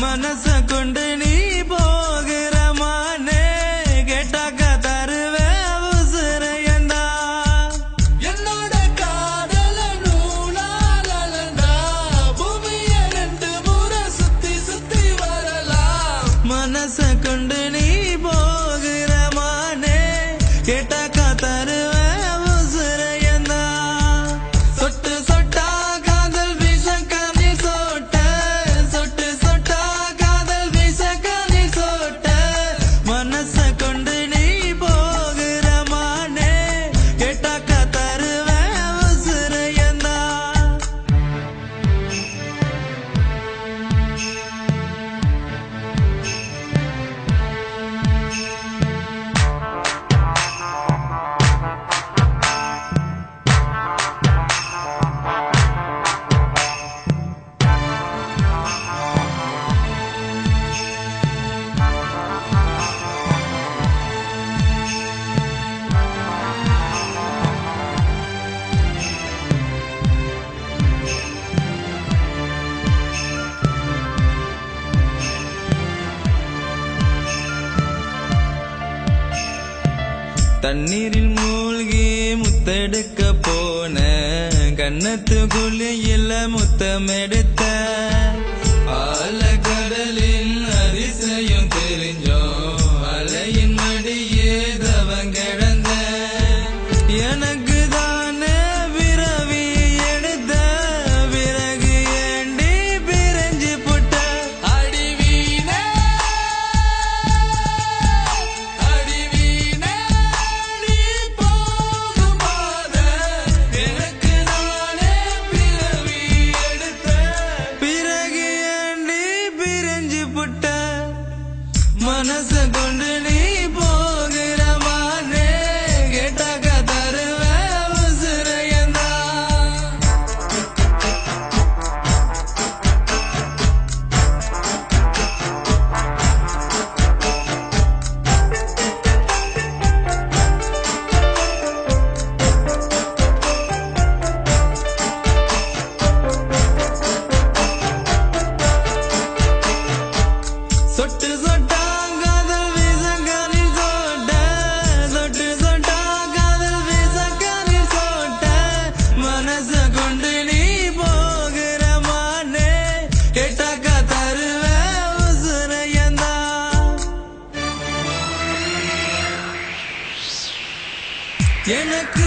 மனச கொண்டு நீ போகிற மானே கேட்டாக்க தருவே உசுரையண்டா என்னோட காதல நூலாலண்டா பூமிய 2 முறை சுத்தி சுத்தி வரலாம் மனச கொண்டு நீ போகிற மானே கேட்டாக்க தருவே உசுரையண்டா சொட்டு சொட்டா காதல் வீசக்க நீ சோட்ட சொட்டு சொட்டா காதல் வீசக்க நீ சோட்ட மனச கொண்டு நீ போகிற மானே கேட்டாக்க தருவே உசுரையண்டா தண்ணீரில் மூழ்கி முத்தெடுக்க போன கண்ணத்து குழியில முத்தமெடுத்த ஆழக்கடலின் அதிசயம் தெரிஞ்சோம் அலையின் மடியே தவம் கிடந்த எனக்கு தானே பிறவி எடுத்த பிறகு ஏண்டி பிரிஞ்சு புட்ட அடிவீனே அடிவீனே நீ போகும் பாத எனக்கு நானே பிறவி எடுத்த பிறகு ஏண்டி பிரிஞ்சு புட்ட மனச கொண்டு நீ போகிற மானே கேட்டாக்க தருவே உசுரையண்டா சொட்டு சொட்டா காதல் வீசக்க நீ சோட்ட சொட்டு சொட்டா காதல் வீசக்க நீ சோட்ட மனச கொண்டு நீ போகிற மானே கேட்டாக்க தருவே உசுரையண்டா எனக்கு